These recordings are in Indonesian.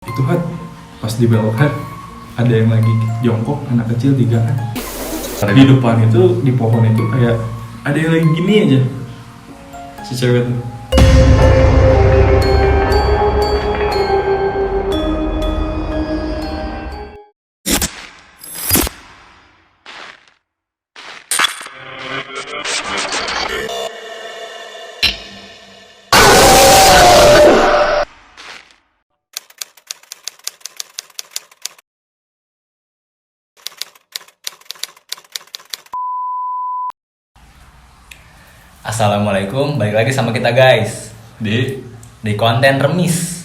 Itu kan pas di belokan ada yang lagi jongkok, anak kecil 3 kan. Di depan itu, di pohon itu kayak ada yang lagi gini aja, si cewek tuh. Assalamualaikum, balik lagi sama kita guys di konten remis.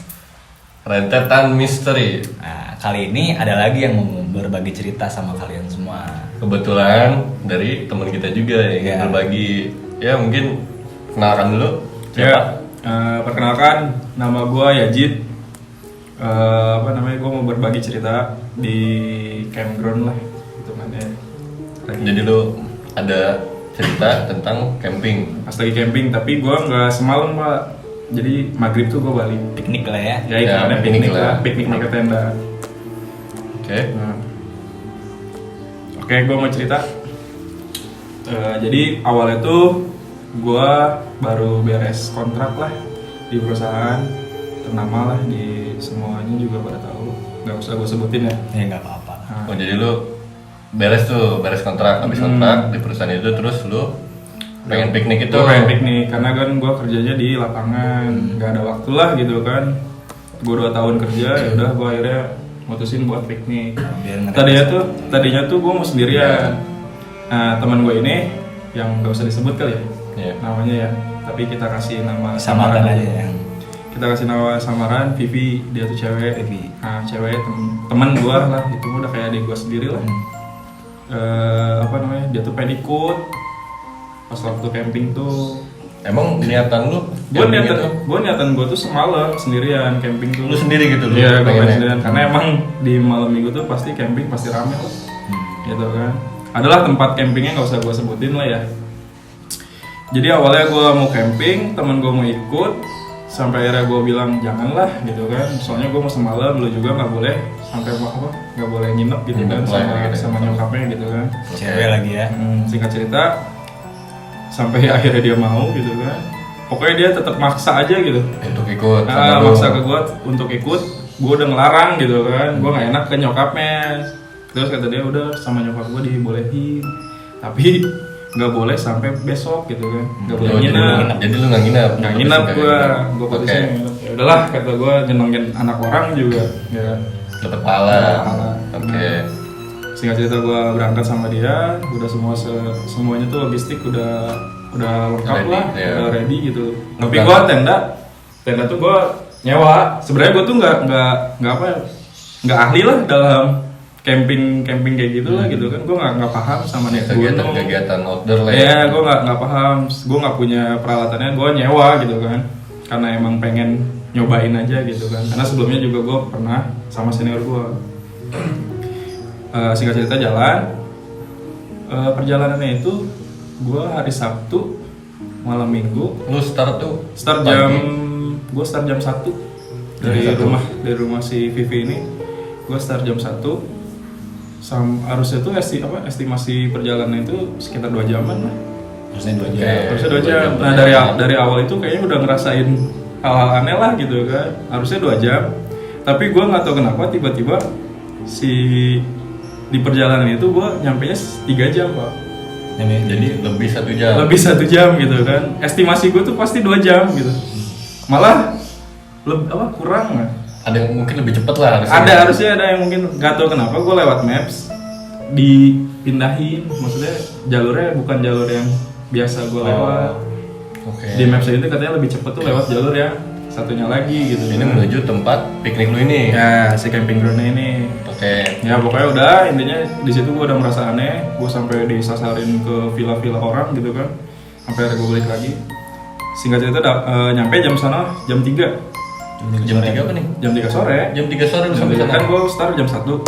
Rentetan misteri. Nah, kali ini ada lagi yang mau berbagi cerita sama kalian semua. Kebetulan dari teman kita juga yang ingin Ya. berbagi. Ya mungkin kenalkan dulu. Ya, perkenalkan nama gue Yajid. Gue mau berbagi cerita di campground lah, gitu kan ya. Jadi lu ada cerita tentang camping. Pas lagi camping, tapi gue nggak semalam pak. Jadi maghrib tuh gue balik. Piknik lah ya. Ya ikannya piknik piknik lah. lah, piknik naik ke tenda. Oke. Nah. Oke, gue mau cerita. Jadi awalnya tuh gue baru beres kontrak lah di perusahaan ternama lah, di semuanya juga pada tahu. Gak usah gue sebutin ya. Ya nggak apa-apa. Nah, Oh jadi lu beres kontrak, habis kontrak di perusahaan itu, terus lu pengen piknik itu. Gue pengen piknik karena kan gue kerjanya di lapangan, nggak ada waktu lah gitu kan. Gue 2 tahun kerja, ya udah gue akhirnya mutusin buat piknik. Biar ngerasa- Tadinya tuh gue mau sendirian. Nah, teman gue ini yang gak usah disebut kali ya Iya. namanya ya, tapi kita kasih nama samaran samaran aja yang Kita kasih nama samaran Vivi, dia tuh cewek. Vivi. Nah, cewek temen gue lah, itu udah kayak adik gue sendiri lah. Dia tuh pengen ikut pas waktu camping tuh. Emang niatan lu Gue camping niatan, itu? gue tuh semalam sendirian camping tuh. Lu sendiri gitu lu? Iya, gue pengen pengennya? sendirian karena emang di malam minggu tuh pasti camping pasti rame lah, gitu kan. Adalah tempat campingnya nggak usah gue sebutin lah ya. Jadi awalnya gue mau camping, temen gue mau ikut, sampai akhirnya gue bilang janganlah gitu kan. Soalnya gue mau semalam, lu juga nggak boleh sampai nggak boleh nginep gitu kan Nginep lah, gitu. sama nyokapnya gitu kan. cewek lagi ya. Singkat cerita, sampai akhirnya dia mau gitu kan. Pokoknya dia tetap maksa aja gitu. Untuk ikut sama lu. Maksa ke gue untuk ikut, gue udah ngelarang gitu kan. Gue nggak enak ke nyokapnya. Terus kata dia udah sama nyokap gue dibolehin, tapi nggak boleh sampai besok gitu kan. Nggak boleh Oh, jadi nginep. Jadi lu nggak nginep? Nggak nginep gue Oke. putusin nginep. Ya udahlah kata gue, nyenengin anak orang juga. Ya. Dapat pahala. Dapat pahala. Oke. Singkat cerita gue berangkat sama dia, udah semuanya tuh logistik udah lengkap Ready, lah, ya. udah ready gitu. Tapi Bukan. gue tenda tuh gue nyewa. Sebenarnya gue tuh nggak ahli lah dalam camping kayak gitu lah gitu kan. Gue nggak paham sama naik gunung. Kegiatan outdoor lah Ya, gue nggak paham. Gue nggak punya peralatannya. Gue nyewa gitu kan. Karena emang pengen nyobain aja gitu kan. Karena sebelumnya juga gue pernah sama senior gue. Singkat cerita jalan. Perjalanannya itu gue hari Sabtu malam Minggu. Lu start tuh Start pagi. jam 1 dari rumah si Vivi ini. Gue start jam 1. Harusnya tuh estimasi perjalanan itu sekitar 2 jaman lah. Harusnya 2 Oke. jam. Harusnya 2 jam. Dua Nah jam. dari awal itu kayaknya udah ngerasain hal-hal aneh lah gitu kan. Harusnya 2 jam. Tapi gue nggak tahu kenapa tiba-tiba di perjalanan itu gue nyampenya 3 jam pak. Jadi lebih 1 jam. Lebih 1 jam gitu kan. Estimasi gue tuh pasti 2 jam gitu. Malah kurang lah. Ada yang mungkin lebih cepat lah harusnya. Harusnya ada yang mungkin nggak tahu kenapa gue lewat maps dipindahin. Maksudnya jalurnya bukan jalur yang biasa gue lewat. Oke. Di maps itu katanya lebih cepet tuh lewat jalur yang satunya lagi gitu. Ini menuju tempat piknik lu ini. Ya si camping groundnya ini. Oke. Ya pokoknya udah, intinya di situ gue udah merasa aneh. Gue sampai disasarin ke villa-villa orang gitu kan. Sampai akhirnya gue balik lagi. Singkat cerita nyampe jam 3. Jam 3 apa nih? Jam 3 sore. Jam 3 sore lu Jam sampai 3 sana. kan gue start jam 1.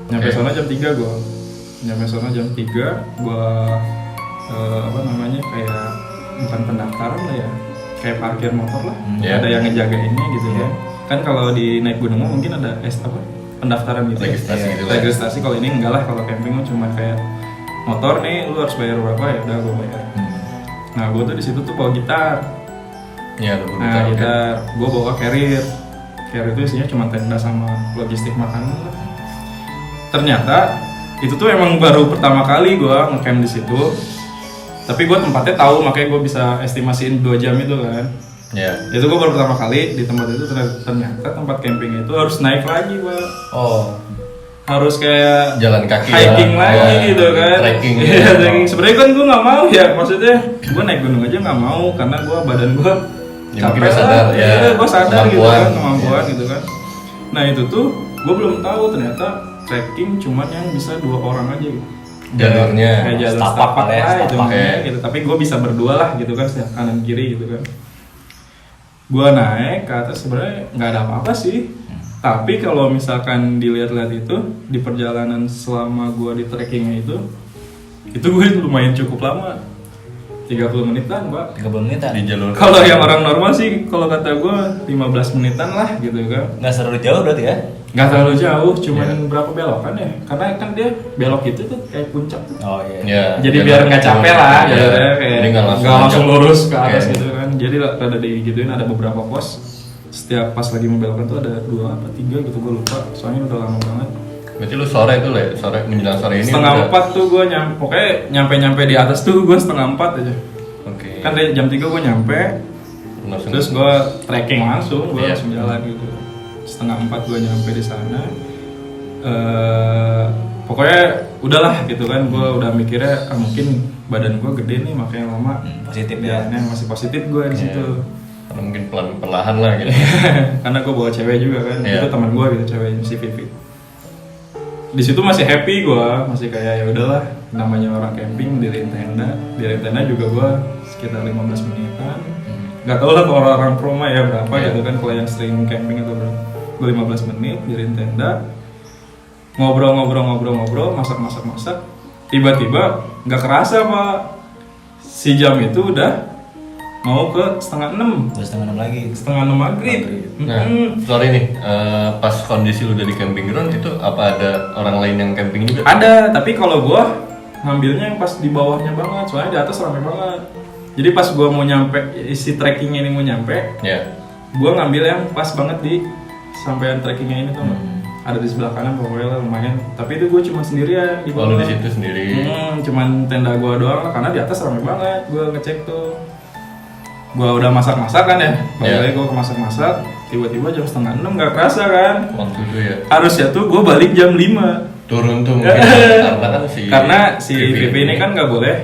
Nyampe Oke. sana jam 3 gue. Nyampe sana jam 3 gue kayak bukan pendaftaran lah ya. Kayak parkir motor lah. Iya. Ada yang ngejagainnya gitu Iya. ya. Kan kalau di naik gunung mungkin ada pendaftaran gitu. Registrasi gitu lah. Registrasi. Kalau ini enggak lah, kalau camping mah cuma kayak motor nih lu harus bayar berapa, ya udah gue bayar. Nah gue tuh di situ tuh bawa gitar. Iya, lu Nah gitar gue bawa carrier itu isinya cuma tenda sama logistik makanan lah. Ternyata itu tuh emang baru pertama kali gue ngecamp di situ. Tapi gue tempatnya tahu, makanya gue bisa estimasiin 2 jam itu kan. Iya. Itu gue baru pertama kali di tempat itu. Ternyata tempat camping itu harus naik lagi, Pak. Oh. Harus kayak Jalan kaki hiking lah. lagi Ya, gitu kan. trekking. Iya, trekking. Sebenarnya kan gue nggak mau ya, maksudnya gue naik gunung aja nggak mau karena badan gue Ya, capek mungkin sadar, lah. ya. Iya, gue sadar gitu kan, Kemampuan. kemampuan gitu kan. Nah itu tuh gue belum tahu ternyata trekking cuman yang bisa 2 orang aja gitu. Jalurnya. Kayak jalur Setapak setapak lah ya, lah itu setapak. namanya gitu. Tapi gue bisa berdua lah gitu kan, kanan kiri gitu kan. Gue naik ke atas sebenarnya nggak ada apa-apa sih. Tapi kalau misalkan dilihat-lihat itu di perjalanan selama gue di trekkingnya itu gue lumayan cukup lama. 30 menitan, Pak. 30 menitan. Di jalur. Kalau yang orang normal sih kalau kata gue 15 menitan lah gitu kan. Nggak terlalu jauh berarti ya? Nggak terlalu jauh, cuman Iya. berapa belokan ya? Karena kan dia belok itu tuh kayak puncak. Oh iya. Ya, Jadi jalur biar nggak capek lah, ya. jalurnya kayak Jadi nggak nggak langsung nanjak. lurus ke atas Iya. gitu kan. Jadi rada digituin, ada beberapa pos. Setiap pas lagi membelokkan tuh ada 2 apa 3 gitu, gue lupa. Soalnya udah lama banget. Berarti lu sore tuh lah, sore menjelang sore ini. Setengah udah- 4 tuh gue pokoknya nyampe di atas tuh gue setengah 4 aja. Oke. Kan dari jam 3 gue nyampe, Langsung. terus gue trekking langsung, gue Iya. langsung jalan gitu. Setengah 4 gue nyampe di sana. Pokoknya udahlah gitu kan, gue udah mikirnya mungkin badan gue gede nih makanya lama. Positif ya. Jalannya masih positif gue di Iya. situ. Karena mungkin perlahan lah gitu. Karena gue bawa cewek juga kan, Iya. itu teman gue gitu, ceweknya si Vivi. Di situ masih happy gue, masih kayak ya udahlah, namanya orang camping diriin tenda juga gue sekitar 15 menitan. Gak tau lah kalau orang pro mah ya berapa Iya. gitu kan, kalau yang sering camping atau berapa. Gue 15 menit diriin tenda, ngobrol, masak. Tiba-tiba nggak kerasa Pak, si jam itu udah mau ke setengah 6. Terus 5:30 lagi. Setengah 6 maghrib. Nah, sorry nih, pas kondisi lu udah di camping ground itu apa ada orang lain yang camping juga? Ada, tapi kalau gua ngambilnya yang pas di bawahnya banget, soalnya di atas ramai banget. Jadi pas gua mau nyampe, isi trekkingnya ini mau nyampe, Ya. gua ngambil yang pas banget di sampean trekkingnya ini tuh. Ada di sebelah kanan pokoknya lah, lumayan. Tapi itu gua cuma sendirian di Oh, bawah. lu di situ sendiri. Cuman tenda gua doang lah, karena di atas ramai banget. Gua ngecek tuh. Gua udah masak-masak kan ya. Balik Iya. lagi gua ke masak-masak, tiba-tiba jam setengah 6 nggak kerasa kan. Waktu itu ya. Harusnya tuh gua balik jam 5. Turun tuh mungkin karena si VV ini kan nggak boleh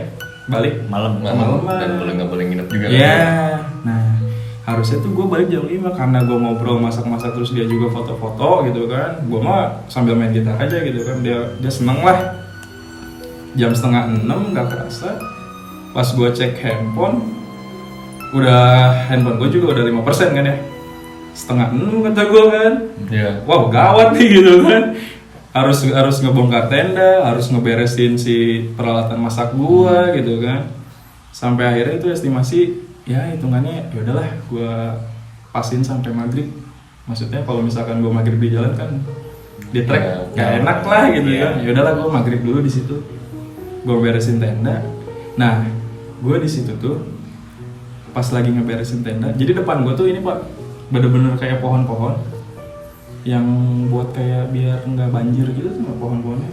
balik Malam. malam Malam. dan nggak boleh nginep juga. ya. Nah harusnya tuh gue balik jam 5 karena gue ngobrol masak-masak terus dia juga foto-foto gitu kan. Gue mah sambil main gitar aja gitu kan, dia seneng lah. Jam setengah 6 nggak kerasa, pas gue cek handphone gue juga udah 5% kan ya, setengah 6 kata gue kan. Iya. Wow gawat nih gitu kan, harus ngebongkar tenda, harus ngeberesin si peralatan masak gua gitu kan, sampai akhirnya itu estimasi ya hitungannya ya udahlah gua pasin sampai maghrib. Maksudnya kalau misalkan gua maghrib di jalan kan di trek Ya, gak ya. enak lah gitu Iya. kan, ya udahlah gua maghrib dulu di situ, gua beresin tenda. Nah gua di situ tuh pas lagi ngeberesin tenda, jadi depan gua tuh ini Pak bener-bener kayak pohon-pohon yang buat kayak biar nggak banjir gitu tuh pohon-pohonnya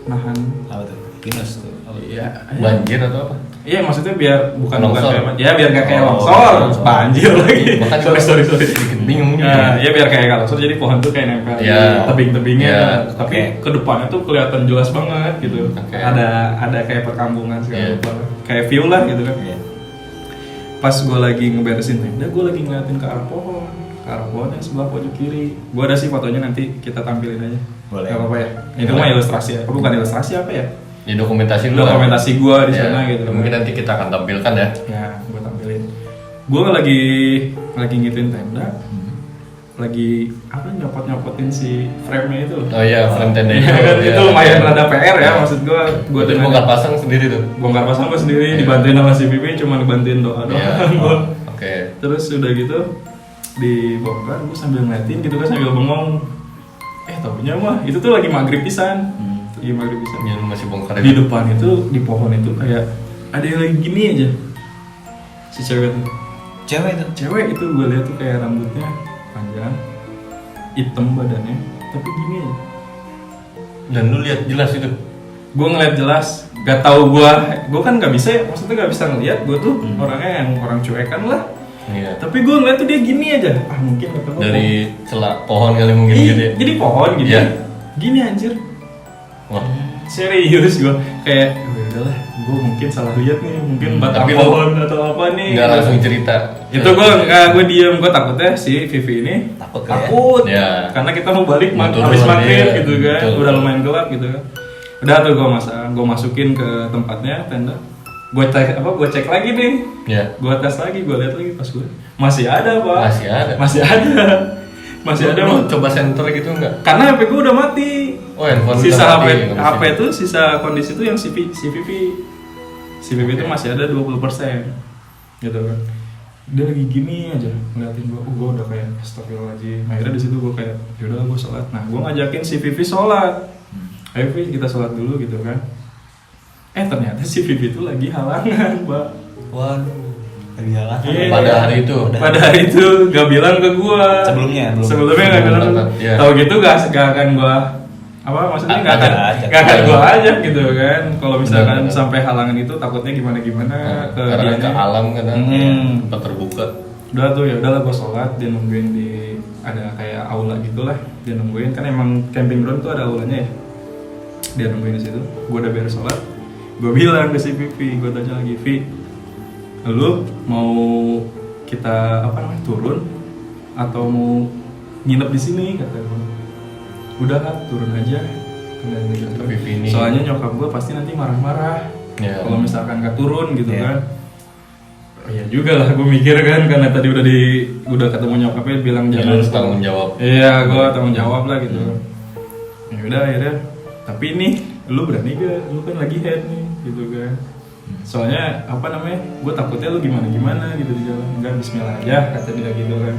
nahan. Apa tuh? Pinus tuh. Iya. Banjir atau apa? Iya maksudnya biar bukan Longsor. kayak ya biar nggak kayak Oh. longsor, banjir lagi. Makanya sorry. sedikit bingung juga. Nah, ya biar kayak nggak longsor, jadi pohon tuh kayak nempel di Iya. tebing-tebingnya. Iya, Tapi oke. ke depannya tuh kelihatan jelas banget gitu. Oke. Ada kayak perkampungan segala Iya. rupa. Kayak view lah gitu kan. Iya. Pas gue lagi ngeberesin tenda, gue lagi ngeliatin ke arah pohon yang sebelah pojok kiri. Gue ada sih fotonya, nanti kita tampilin aja. Boleh. Gak apa-apa ya? Itu Boleh. mah ilustrasi ya? Bukan ilustrasi apa ya? Ya dokumentasi dulu. Dokumentasi gue di Ya, sana gitu. Mungkin nanti kita akan tampilkan ya. Ya, gue tampilin. Gue lagi ngituin tenda, lagi apa nyopot-nyopotin si frame-nya itu. Oh iya, frame tenda itu. Iya kan? ya. Itu lumayan rada PR ya, maksud gue. Gue Itu bongkar pasang sendiri tuh. bongkar pasang gue sendiri, Iya. dibantuin sama si Pipi, cuma dibantuin doa doang Iya. gue. Oke. Terus udah gitu dibongkar, gue sambil ngeliatin gitu kan, sambil bengong. Taunya mah itu tuh lagi maghrib pisan. Lagi maghrib pisan. Ya, lu masih bongkar Di depan itu, di pohon itu kayak ada yang lagi gini aja. Si cewek tuh. Cewek itu gue lihat tuh kayak rambutnya panjang, hitam badannya, tapi gini aja. Dan lu lihat jelas itu? Gue ngeliat jelas, gak tahu gue kan gak bisa ya, maksudnya gak bisa ngeliat, gue tuh orangnya yang orang cuekan lah. Iya. Tapi gue ngeliat tuh dia gini aja, mungkin kata gue Dari celak pohon kali mungkin gitu ya? jadi pohon gitu, Iya. gini anjir. Wah. Serius gue kayak, ya udahlah, gue mungkin salah lihat nih, mungkin batang Tapi lu pohon atau apa nih. Nggak gitu. langsung cerita? Itu gue diem, gue takutnya si Vivi ini Takut ya? karena kita mau balik Mau turun, habis maghrib iya. gitu kan, Betul. udah lumayan gelap gitu kan. Udah tuh gue masukin ke tempatnya tenda, gue cek lagi nih, Ya. gue tes lagi, gue lihat lagi pas gue masih ada pak, masih ada Lu Pak. coba senter gitu enggak? Karena HP gue udah mati. Oh, handphone Sisa udah HP mati, nggak HP bisa. itu sisa kondisi itu yang si Vivi itu masih ada 20% gitu kan. Dia lagi gini aja ngeliatin gue udah kayak astagfirullahaladzim. Akhirnya di situ gue kayak yaudah gue sholat. Nah gue ngajakin si Vivi sholat. Ayo Vivi kita sholat dulu gitu kan. Ternyata si Vivi itu lagi halangan Pak. Waduh, lagi halangan. Iya. Pada hari itu. Pada hari itu gak bilang ke gue. Sebelumnya gak bilang ke gue. Iya. Tahu gitu gak akan gue maksudnya gak akan gue ajak gitu kan. Kalau misalkan Benar. sampai halangan itu takutnya gimana ke Karena ke dianya. alam kadang tempat terbuka. Udah tuh ya udahlah gue sholat, dia nungguin di ada kayak aula gitulah, dia nungguin kan emang camping ground tuh ada aulanya ya. Dia nungguin di situ, gue udah beres sholat, gue bilang ke si Vivi, gue tanya lagi, Vi, lu mau kita turun atau mau nginep di sini kata gue. Udah kan turun aja. Vivi ini. Soalnya nyokap gue pasti nanti marah-marah Ya. kalau misalkan gak turun gitu Iya. kan. Iya juga lah, gue mikir kan karena tadi udah ketemu nyokapnya bilang Ya, jangan lu harus tanggung jawab. Iya, gue tanggung jawab lah gitu. Ya udah akhirnya. Tapi nih, lu berani gak? Lu kan lagi head nih, gitu kan. Soalnya gue takutnya lu gimana gitu di jalan. Enggak, Bismillah aja kata dia gitu kan.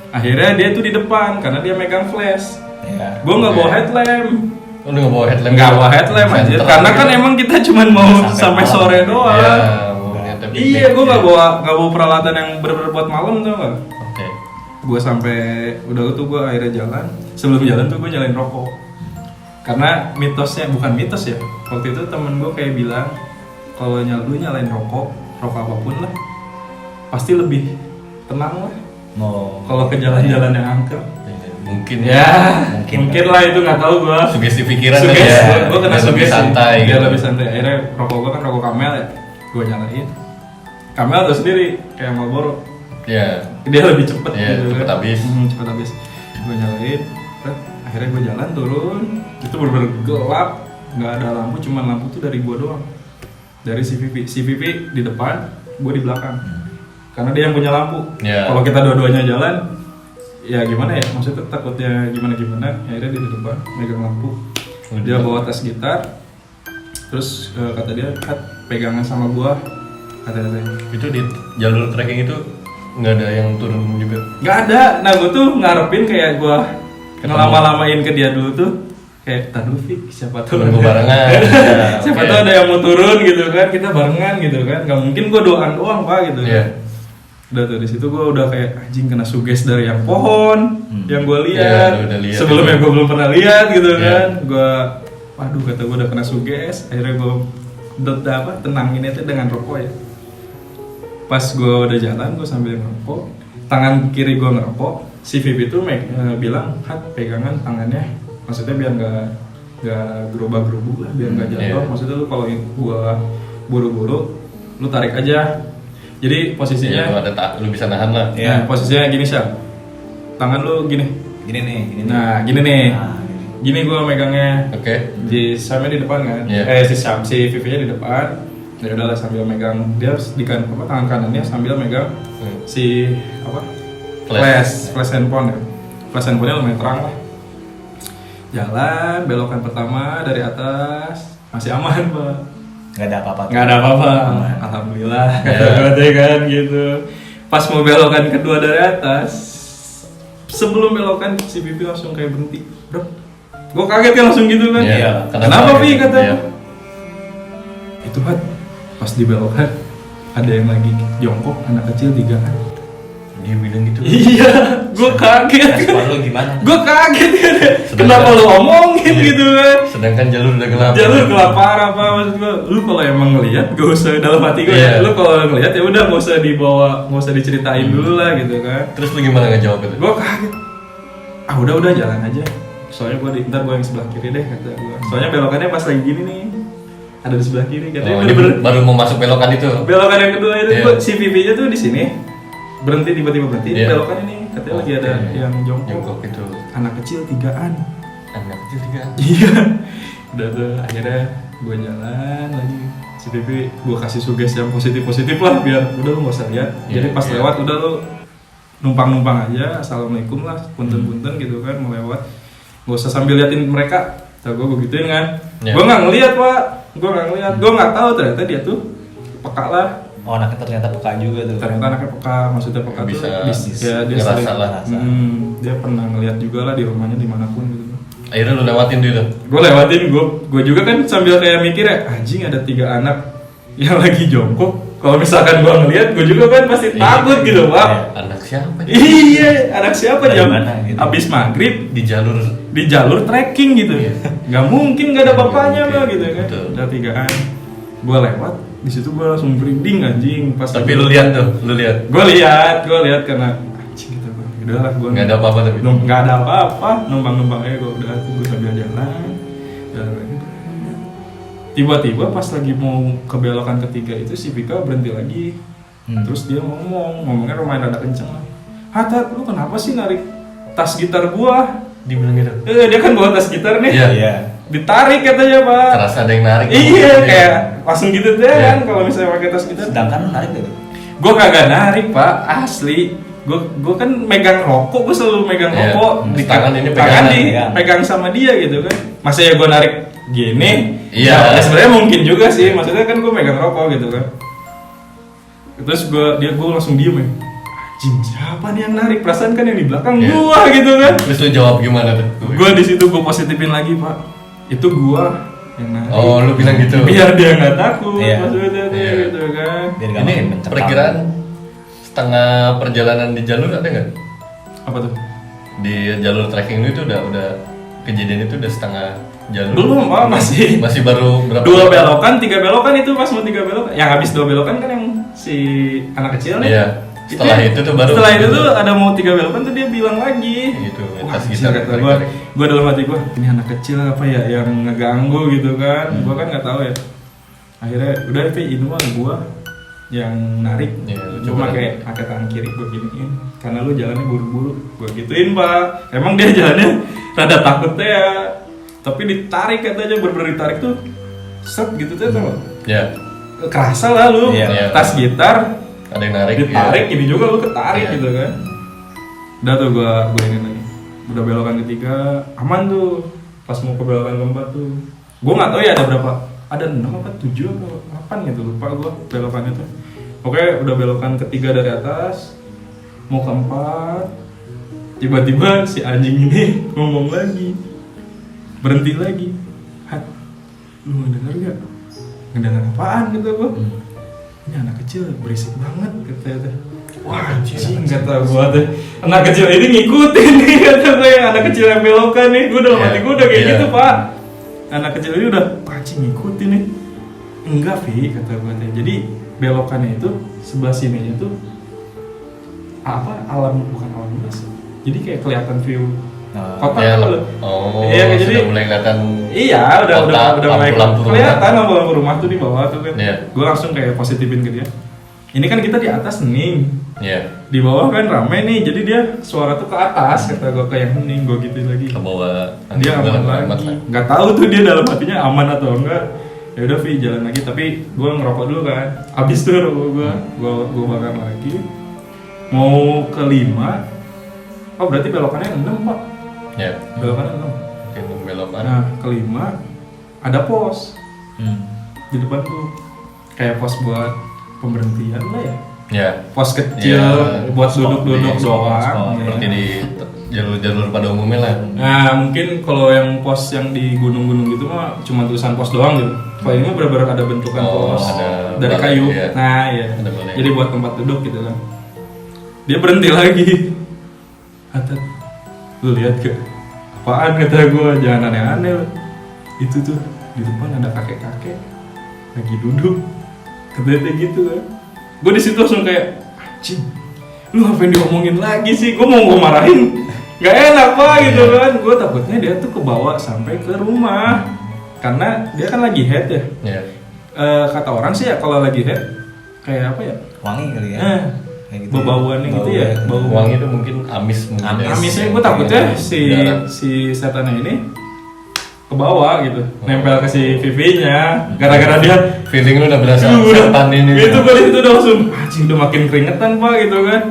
Akhirnya dia tuh di depan karena dia megang flash. Ya. Gue nggak bawa headlamp. Lu nggak bawa headlamp? Nggak bawa headlamp aja. Center Karena kan gitu. emang kita cuma mau sampai sore doang. Ya, mau ngeliat Iya, gue nggak bawa peralatan yang bener-bener buat malam tuh nggak. Oke. Gue sampai udah tuh gue akhirnya jalan. Sebelum jalan tuh gue nyalain rokok. Karena bukan mitos ya. Waktu itu temen gue kayak bilang kalau lu nyalain rokok apapun lah, pasti lebih tenang lah. Kalau ke jalan-jalan yang angker. Mungkin Mungkin lah itu nggak tahu gue. Sugesti pikiran Sugesti, ya. gue kena Biar lebih sugesti. santai Dia gitu. lebih santai. Akhirnya rokok gue kan rokok Camel ya, gue nyalain. Camel tuh sendiri kayak Marlboro. Ya. Dia lebih cepet Iya, gitu cepet kan. habis. Cepet habis. Gue nyalain. Akhirnya gue jalan turun. Itu bener-bener gelap, nggak ada lampu, cuman lampu tuh dari gue doang. Dari si Vivi di depan, gue di belakang. Karena dia yang punya lampu. Iya. Kalau kita dua-duanya jalan, ya gimana ya, maksudnya takutnya gimana akhirnya dia di depan megang lampu, dia bawa tas gitar, terus kata dia pegangan sama gua, kata dia Itu di jalur trekking itu nggak ada yang turun juga. nggak ada. Nah gua tuh ngarepin kayak gua Ketemu. ngelama-lamain ke dia dulu tuh kayak tadu Fik, siapa tahu Nunggu barengan. siapa Oke. tahu ada yang mau turun gitu kan, kita barengan gitu kan, nggak mungkin gua doang pak gitu Iya. kan. Udah tuh di situ gue udah kayak anjing kena suges dari yang pohon yang gue lihat. Iya, udah lihat sebelumnya itu. gue belum pernah lihat gitu Iya. kan. Gue waduh kata gue udah kena suges. Akhirnya gue tenangin itu dengan rokok ya. Pas gue udah jalan gue sambil ngerokok, tangan kiri gue ngerokok, si Vivi tuh bilang pegangan tangannya, maksudnya biar nggak gerubah-gerubah lah, biar nggak jatuh. Iya. Maksudnya lu kalau gue buru-buru lu tarik aja. Jadi posisinya Lu bisa nahan lah. ya, posisinya gini Syam. Tangan lu gini. Gini nih. Nah, gini nih. Nah, Gini gua megangnya. Oke. Di Syamnya di depan kan. Iya. Si Vivi-nya di depan. Ya udahlah sambil megang dia di tangan kanannya sambil megang si flash handphone ya. Flash handphonenya lumayan terang lah. Jalan belokan pertama dari atas masih aman, Pak. nggak ada apa-apa. Nggak ada apa-apa, Aman. alhamdulillah. Ya. Berarti kan gitu. Pas mau belokan kedua dari atas, sebelum belokan si Pipi langsung kayak berhenti, bro. Gue kaget kan langsung gitu kan. Iya. Kenapa Pi gitu? kata? Iya. Itu kan pas di belokan ada yang lagi jongkok anak kecil 3 kan. Dia bilang gitu. Iya, gue kaget. Respon lu gimana? Gue kaget kan. Sedangkan- Kenapa lu omongin Iya. gitu kan? Sedangkan jalur udah gelap. Jalur gelap parah apa maksud gue? Lu kalau emang ngelihat gak usah dalam hati gue Iya. ya. Lu kalau ngelihat ya udah gak usah dibawa, gak usah diceritain dulu lah gitu kan. Terus lu gimana ngejawab itu? Gue kaget. Ah udah jalan aja. Soalnya gue ntar gue yang sebelah kiri deh kata gue. Soalnya belokannya pas lagi gini nih. Ada di sebelah kiri katanya Oh, ini bener-bener baru mau masuk belokan itu. belokan yang kedua itu Iya. gua, si pipinya tuh di sini berhenti tiba-tiba berhenti Iya. belokan ini katanya lagi ada Oke. yang jongkok Jongkok itu. anak kecil 3-an. Anak kecil 3. Iya. Udah tuh akhirnya gue jalan lagi si pipi gue kasih sugesti yang positif lah biar udah lu gak usah lihat. Iya, Jadi pas iya. lewat udah lu numpang aja assalamualaikum lah punten gitu kan mau lewat gak usah sambil liatin mereka. Tau gue gituin kan. Iya. Gue nggak ngeliat pak. Gue nggak tahu ternyata dia tuh peka lah. Oh, anaknya ternyata peka juga tuh. Ternyata anaknya peka, maksudnya peka Bisa ya dia ngerasa sering lah. dia pernah ngeliat juga lah di rumahnya dimanapun gitu. Akhirnya lu lewatin dia tuh. Gue lewatin, gue juga kan sambil kayak mikir ya anjing ada 3 anak yang lagi jongkok. Kalau misalkan gue ngeliat, gue juga kan pasti Iya. takut gitu pak. Anak siapa? Iya, anak siapa Dari jam mana gitu? abis maghrib Di jalur. di jalur trekking gitu. Iya. Nggak mungkin nggak ada Nggak bapaknya mungkin, mah gitu kan. betul. Ada 3-an. Gue lewat, di situ gue langsung merinding anjing pas. Tapi lu lihat tuh, lu lihat. Gue lihat karena anjing gitu gue. Udah lah gue. Nggak ada apa-apa tapi. Nggak ada apa-apa, numpang aja gue udah gue sambil jalan lagi. Tiba-tiba pas lagi mau ke belokan ketiga itu si Vika berhenti lagi. Terus dia ngomongnya lumayan rada kenceng lah. Hatat, lu kenapa sih narik tas gitar gua? Dibilang gitu. Dia kan bawa tas gitar nih. Iya. Iya. Ditarik katanya pak. Terasa ada yang narik. Iya kayak langsung gitu deh Iya. kan kalau misalnya pakai tas gitar. Sedangkan lu narik gitu. Gue kagak narik pak, asli. Gue kan megang rokok, gue selalu megang Iya. rokok. Di tangan ini tangan pegangan. pegang sama dia gitu kan. Masa ya gue narik gini? Iya. Ya, sebenarnya mungkin juga sih. Maksudnya kan gue megang rokok gitu kan. Terus gue langsung diem ya. Anjing siapa nih yang narik? Perasaan kan yang di belakang Iya. gua gitu kan. Terus lu jawab gimana tuh? Gue di situ gue positifin lagi pak. Itu gua yang narik. Oh, lu bilang gitu. Biar dia nggak takut, Iya. maksudnya tuh, Iya. gitu kan. Biar gak Ini makin mencekam. perkiraan setengah perjalanan di jalur ada nggak? Apa tuh? Di jalur trekking itu udah kejadian itu udah setengah jalur. Belum pak, Masih baru berapa? 2 belokan, 3 belokan itu pas mau 3 belokan. Yang habis 2 belokan kan yang si anak kecil nih. Iya. Setelah itu tuh baru. Setelah itu tuh ada mau 3 belokan tuh dia bilang lagi. Gitu. Wah, Tas anjing, gitar kata tarik-tarik. gua dalam hati gua ini anak kecil apa ya yang ngeganggu gitu kan. Gua kan nggak tahu ya. Akhirnya udah itu ini mah gua yang narik. Iya, lu Cuma coba pakai tangan kiri gua giniin karena lu jalannya buru-buru. Gua gituin, Pak. Emang dia jalannya rada takutnya ya. Tapi ditarik katanya bener-bener ditarik tuh set gitu tuh tau. Ya. Kerasa lah lu. Iya. Tas gitar Ada yang narik. ditarik ya. ini juga lu ketarik Iya. gitu kan. Udah tuh gua inget lagi. Udah belokan ketiga aman tuh. Pas mau ke belokan keempat tuh. Gua nggak tahu ya ada berapa. Ada 6 apa 7 atau 8 gitu lupa gua belokannya tuh. Oke, udah belokan ketiga dari atas. Mau keempat. Tiba-tiba si anjing ini ngomong lagi. Berhenti lagi. Hat, lu ngedenger gak? Ngedenger apaan gitu gua. Ini anak kecil berisik banget katanya. Wah anjing kata gua tuh. Anak kecil ini ngikutin nih kata gue. Anak kecil yang belokan nih. Gue dalam Iya, hati gue udah kayak iya. gitu pak. Anak kecil ini udah anjing ngikutin nih. Enggak Vi kata gue teh. Jadi belokannya itu sebelah sininya tuh apa alam bukan alam luas. Jadi kayak kelihatan view kota Ya, tuh. oh, Iya, jadi sudah mulai kelihatan. Iya, udah Kota, mulai lampu-lampu rumah. kelihatan lampu-lampu rumah tuh di bawah tuh kan. Iya. Gue langsung kayak positifin ke dia. Ini kan kita di atas hening, Ya, di bawah kan rame nih. Jadi dia suara tuh ke atas kata gue kayak hening. Gue gituin lagi. ke bawah. Dia aman lagi. Nggak tahu tuh dia dalam hatinya aman atau enggak. Ya udah Vi jalan lagi. Tapi gue ngerokok dulu kan. Abis tuh rokok gue bakar lagi. Mau ke 5. Oh berarti belokannya 6 pak. Ya, Belokannya 6. mungkin belokan. Nah, kelima ada pos di depan tuh kayak pos buat pemberhentian lah ya. Ya. pos kecil Ya, buat spot, duduk-duduk di spot, doang. spot. Ya. Seperti di jalur-jalur pada umumnya lah. Nah mungkin kalau yang pos yang di gunung-gunung gitu mah cuma tulisan pos doang gitu. Kalau ini mah benar-benar ada bentukan pos ada dari balai, kayu. iya. Nah ya. Ada balai. Jadi buat tempat duduk gitu kan. Dia berhenti lagi. Atat, lu lihat gak? Apaan kata gue? Jangan aneh-aneh lu. Itu tuh di depan ada kakek-kakek lagi duduk. Katanya gitu kan. Gue di situ langsung kayak, anjing, lu ngapain diomongin lagi sih? Gue mau gue marahin, nggak enak pak gitu kan. Gue takutnya dia tuh kebawa sampai ke rumah, karena dia kan lagi head ya. Ya. Kata orang sih ya kalau lagi head kayak apa ya? Wangi kali ya. Kayak gitu. Bau-bauannya gitu ya. Bau Uang itu mungkin amis mungkin. Amis. ya. amisnya gue takutnya Darah. si setannya ini kebawa gitu, nempel ke si Vivi-nya, gara-gara dia Feeling lu udah berasa Udah, setan ini. itu gue itu udah langsung anjing udah makin keringetan pak gitu kan.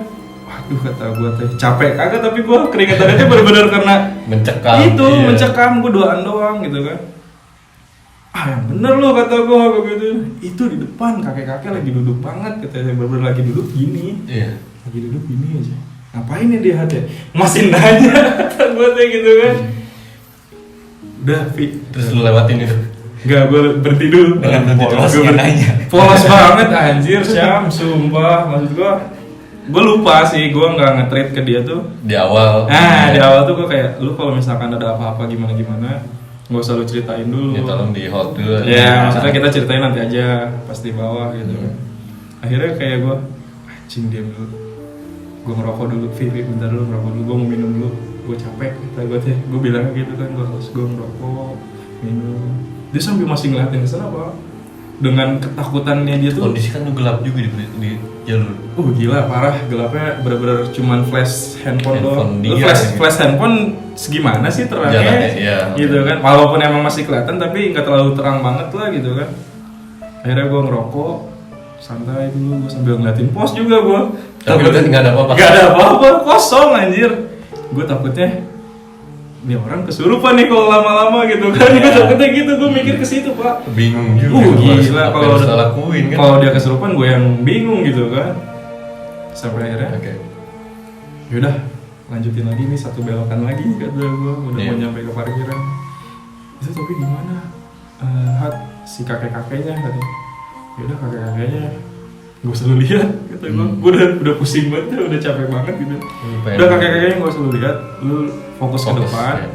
Waduh kata gue teh capek kagak tapi gue keringetannya bener-bener karena Mencekam. itu iya. mencekam gue doaan doang gitu kan. Yang bener lo kata gue gitu. Itu di depan kakek-kakek lagi duduk banget katanya, bener-bener lagi duduk gini, Iya. lagi duduk gini aja. Ngapain ya dia hati? Masih nanya kata gue teh gitu kan. Udah Vi, Terus lu lewatin itu. enggak, gue berhenti dulu. Dengan polosnya Gua berhenti. nanya. Polos banget anjir, Syam, sumpah. Maksud gue lupa sih, gue nggak nge-treat ke dia tuh. Di awal. Nah, di awal tuh gue kayak, lu kalau misalkan ada apa-apa gimana-gimana, nggak usah lu ceritain dulu. Ya tolong di hold dulu. Ya, maksudnya kita ceritain nanti aja, pas di bawah gitu. Akhirnya kayak gue, anjing diam dulu. Gue ngerokok dulu, Vivi bentar dulu ngerokok dulu, gue mau minum dulu. Gue capek, kata gue teh, gue bilang gitu kan, gue ngerokok, minum. Dia sambil masih ngeliatin ke sana pak, dengan ketakutannya dia tuh. Kondisi kan lu gelap juga di jalur. Gila parah, gelapnya bener-bener cuman flash handphone doang. Handphone Lu dia, flash, gitu. flash handphone segimana sih terangnya? Jalannya, iya. Gitu kan. Walaupun emang masih kelihatan tapi nggak terlalu terang banget lah gitu kan. Akhirnya gue ngerokok, santai dulu, gue sambil ngeliatin pos juga gue. Tapi lu kan nggak ada apa-apa. Gak ada apa-apa, kosong anjir. Gue takutnya ini orang kesurupan nih kalau lama-lama gitu kan. Gue takutnya gitu, gue mikir ke situ pak. Bingung juga. Gila Apa kalau yang harus lakuin kan. kalau dia kesurupan gue yang bingung gitu kan. Sampai akhirnya Oke. yaudah lanjutin lagi nih satu belokan lagi kata gue udah Iya. mau nyampe ke parkiran. Itu tapi gimana? Hat si kakek-kakeknya katanya. Yaudah kakek-kakeknya gak usah lu lihat kata gue. Udah pusing banget, udah capek banget gitu. Pengen- Udah kakek-kakeknya gak usah lu lihat, lu fokus ke depan. ya.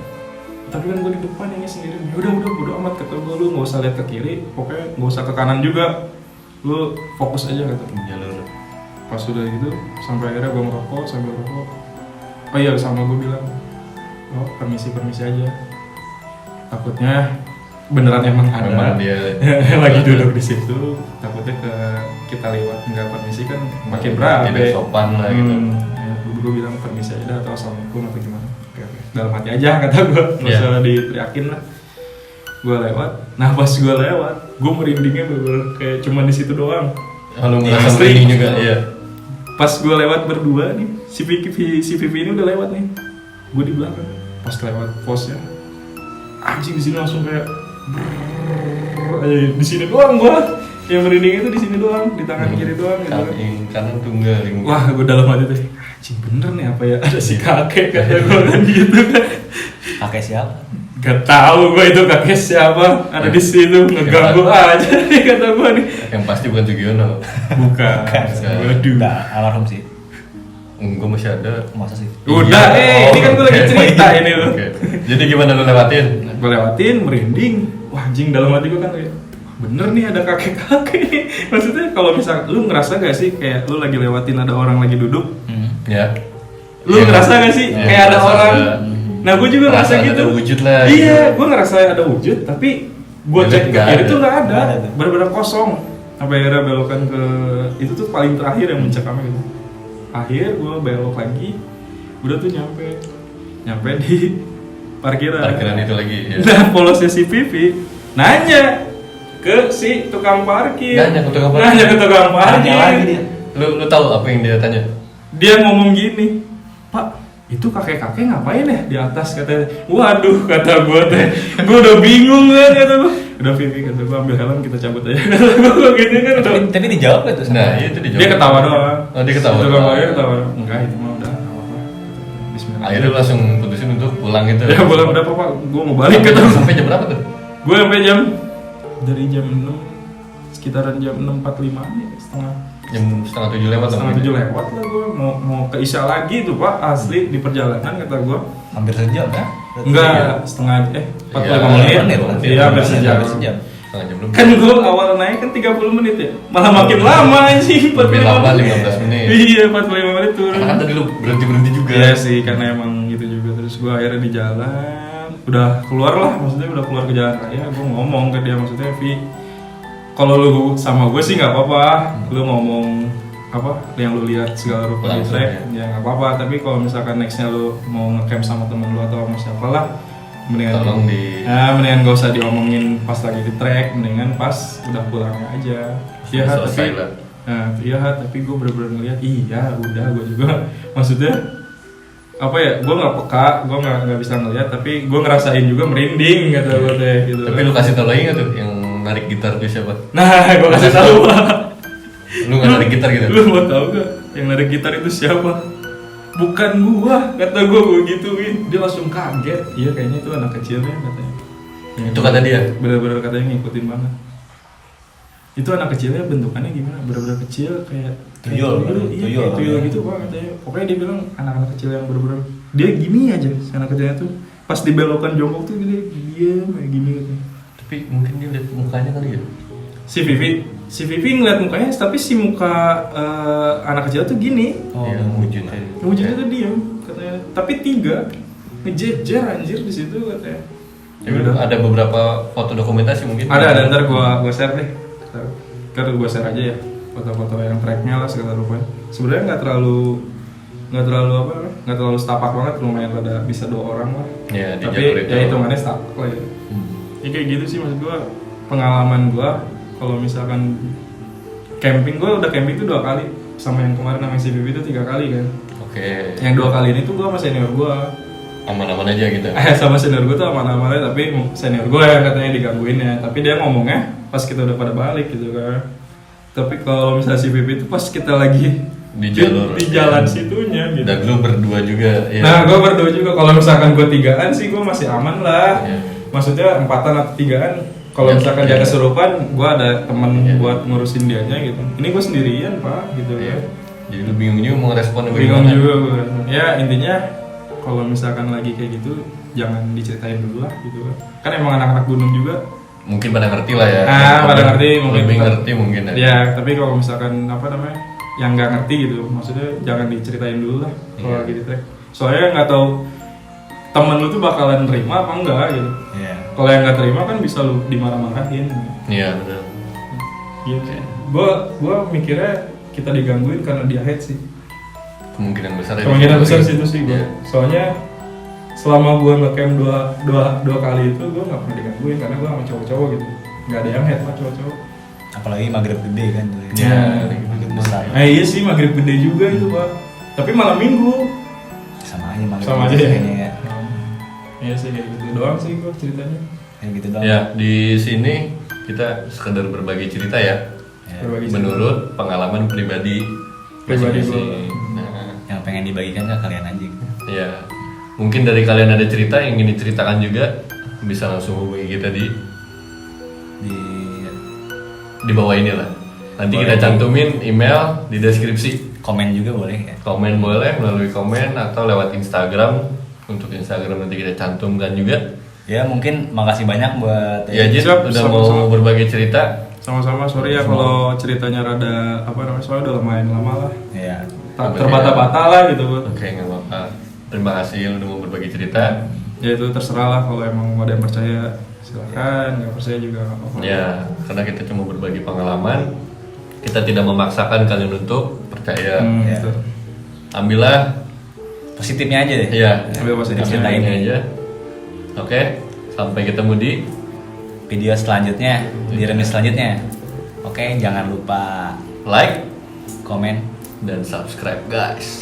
Tapi kan gue di depan ini sendiri. Ya udah bodo amat kata gue, lu nggak usah lihat ke kiri, pokoknya nggak usah ke kanan juga. Lu fokus aja kata. Jalur. Pas udah gitu, sampai akhirnya gue ngerokok sambil rokok. Oh iya sama gue bilang, oh permisi aja. Takutnya beneran emang ada. Memang dia Lagi duduk di situ, takutnya kita lewat nggak permisi kan makin berat. Tidak sopan lah gitu. Ya, gue bilang permisi aja dah, atau assalamualaikum atau gimana. Oke. Dalam hati aja kata gue, nggak Iya. usah diteriakin lah. Gue lewat, nah pas gue lewat, gue merindingnya bener kayak cuma di situ doang. Kalau Iya, merasa asli. merinding juga, iya. Pas gue lewat berdua nih, si Vivi ini udah lewat nih. Gue di belakang. Pas lewat posnya, anjing di sini langsung kayak di sini doang gue. Yang merinding itu di sini doang, di tangan kiri doang gitu kan. Kanan tunggal. Wah, gue dalam hati tuh, anjing bener nih apa ya, ada si kakek kata gue kan gitu kan. Kakek siapa? Gak tahu gue itu kakek siapa, ada di situ ngeganggu aja nih kata gue nih. Yang pasti bukan Sugiono. Bukan. Waduh. Udah almarhum sih. Gue masih ada. Masa sih? Udah, ini kan gue lagi Oke. cerita ini loh. Oke. Jadi gimana lu lewatin? Gue lewatin, merinding. Wah anjing, dalam hati gue kan kayak, bener nih ada kakek-kakek nih. Maksudnya kalau misal, lu ngerasa gak sih kayak lu lagi lewatin ada orang lagi duduk? Ya. Lu Iya. ngerasa gak sih Iya, kayak ada ngerasa orang? ada. Nah gue juga ngerasa Ngerasa gitu. ada wujud lah, Iya, gitu. gue ngerasa ada wujud, tapi gue Lihat cek ke nggak kiri ada. tuh nggak ada, Nggak ada tuh. benar-benar kosong. Sampai akhirnya belokan ke itu tuh paling terakhir yang mencekamnya gitu. Akhir gue belok lagi, udah tuh nyampe di parkiran. Parkiran itu lagi. Ya. Nah polosnya si Vivi nanya ke si tukang parkir. Nanya ke tukang parkir. Nanya ke tukang parkir. Nanya lagi dia. Lu tahu apa yang dia tanya? Dia ngomong gini, Pak, itu kakek-kakek ngapain ya di atas, katanya. Waduh, kata gue teh, gue udah bingung kan, kata gue. Udah Vivi, kata gue, ambil helm kita cabut aja. Kata gue gitu kan. Tapi dijawab gak tuh? Nah, itu dijawab. Dia ketawa doang. Oh, dia ketawa. Tukang parkir ketawa. Enggak, itu mah udah nggak apa-apa. Bismillah. Akhirnya lu langsung putusin untuk pulang gitu. Ya boleh, udah apa-apa, gue mau balik, kata gue. Sampai jam berapa tuh? Gue sampai dari jam 6, sekitaran jam 6.45 nih, Jam setengah 7 lewat. setengah 7 lewat lah gue, mau ke Isya lagi tuh Pak, asli di perjalanan, kata gue. Hampir sejam ya? Enggak, 45 Iya, menit. berarti. Iya, hampir sejam. Setengah jam lebih. Kan gue awal naik kan 30 menit ya, malah makin lama anjing, 45 Lebih lama, menit. 15 menit. Iya, 45 menit turun. Karena kan tadi lu berhenti juga. Iya sih, karena emang gitu juga. Terus gue akhirnya di jalan, udah keluar lah, maksudnya udah keluar ke jalan raya. Gue ngomong ke dia, maksudnya Vi, kalau lu sama gue sih nggak apa-apa, lu ngomong apa yang lu lihat segala rupa di Langsung, track, ya nggak apa-apa. Tapi kalau misalkan nextnya lu mau ngecamp sama temen lu atau sama siapa lah, mendingan Tolong di- mendingan gak usah diomongin pas lagi di track, mendingan pas udah pulangnya aja. Iya Selesai tapi lah. iya tapi gue bener-bener ngeliat, iya udah gue juga maksudnya apa ya, gue nggak peka, gue nggak bisa ngeliat, tapi gue ngerasain juga merinding, kata gue teh gitu. Tapi lu kasih tau lagi nggak tuh yang narik gitar tuh siapa? Nah, gue kasih tahu. Lu nggak narik gitar gitu? Lu mau tahu gak yang narik gitar itu siapa? Bukan gua, kata gua gituin. Dia langsung kaget. Iya kayaknya itu anak kecilnya, katanya. Itu kata dia? Bener-bener katanya ngikutin banget. Itu anak kecilnya bentukannya gimana? Bener-bener kecil kayak Tuyul, iya, tuyul. kayak tuyul gitu Pak, katanya. Pokoknya dia bilang anak-anak kecil yang bener-bener dia gini aja, si anak kecilnya tuh pas dibelokan jongkok tuh dia diam kayak gini gitu. Tapi mungkin dia lihat mukanya kali ya. Si Vivi ngeliat mukanya, tapi si muka anak kecil tuh gini. Oh, Iya, wujud. Wujudnya tuh diem katanya, tapi 3 ngejejer anjir di situ katanya. Ya udah, ada beberapa foto dokumentasi mungkin. Ada ntar gua share deh. Ntar gua share aja ya foto-foto yang tracknya lah segala rupa. Sebenarnya nggak terlalu apa, nggak terlalu setapak banget, lumayan rada bisa 2 orang lah. Ya, di Tapi jalur itu. ya hitungannya setapak lah ya. Ya kayak gitu sih maksud gua, pengalaman gua kalau misalkan camping, gua udah camping tuh 2 kali, sama yang kemarin sama si Bibi itu 3 kali kan. Oke. Yang 2 kali ini tuh gua sama senior gua. Aman-aman aja gitu. Sama senior gue tuh aman-aman, tapi senior gue yang katanya digangguinnya. Tapi dia ngomongnya pas kita udah pada balik gitu kan. Tapi kalau misalnya si Bibi itu pas kita lagi Di jalur. di jalan situnya gitu. Dan lu berdua juga ya. Nah gue berdua juga, kalau misalkan gue 3an sih gue masih aman lah. Iya. Maksudnya 4an atau 3an. Kalau Iya, misalkan iya. dia kesurupan, gue ada temen Iya. buat ngurusin dianya gitu. Ini gue sendirian Pak gitu Iya. kan. Jadi lu bingung juga mau respon Bingung juga gue. Ya intinya kalau misalkan lagi kayak gitu jangan diceritain dulu lah gitu kan emang anak-anak gunung juga Mungkin pada ngerti lah ya. pada ngerti mungkin Lebih ngerti mungkin ya. ya, tapi kalau misalkan apa namanya yang nggak ngerti gitu, maksudnya jangan diceritain dulu lah kalau Iya. lagi di track, soalnya nggak tahu temen lu tuh bakalan terima apa enggak gitu. Iya. Kalau yang nggak terima kan bisa lu dimarah-marahin Iya benar. gitu. Gua mikirnya kita digangguin karena dia hate sih. Kemungkinan besar ya. Kemungkinan besar sih itu sih gue. Iya. Soalnya selama gue ngecamp dua kali itu gue nggak pernah digangguin karena gue sama cowok-cowok gitu. Nggak ada yang head mah cowok-cowok. Apalagi maghrib gede kan tuh. Ya. Maghrib besar. Iya sih maghrib gede juga itu Pak. Tapi malam minggu. Sama aja maghrib. Sama aja gede ya. kayaknya ya. Iya sih kayak gitu doang sih gue ceritanya. Kayak gitu doang. Ya, di sini kita sekedar berbagi cerita ya. Ya. Berbagi cerita. Menurut pengalaman pribadi Pribadi masing-masing. gua. Nah, Yang pengen dibagikan ke kalian aja. ya. Mungkin dari kalian ada cerita yang ingin diceritakan juga, bisa langsung hubungi kita di bawah ini lah. Nanti Boleh. kita cantumin email di deskripsi. Komen juga boleh ya. Komen boleh melalui komen atau lewat Instagram. Untuk Instagram nanti kita cantumkan juga. Ya mungkin makasih banyak buat Ya Jit, Siap, udah sama-sama. mau berbagi cerita. Sama-sama, sorry ya kalau ceritanya rada apa namanya, soalnya udah lumayan lama lah. ya. Terbata-bata lah gitu Pak. Oke, nggak apa-apa. Terima kasih udah mau berbagi cerita. Ya itu terserah lah, kalau emang ada yang percaya silakan, nggak percaya juga nggak apa-apa. Ya, karena kita cuma berbagi pengalaman. Kita tidak memaksakan kalian untuk percaya. Ya. Gitu. Ambillah, Positifnya aja deh. ya, Ambil positifnya cerita ini ini. aja. Oke, sampai ketemu di Video selanjutnya, di remis selanjutnya. Oke, jangan lupa like komen. dan subscribe guys.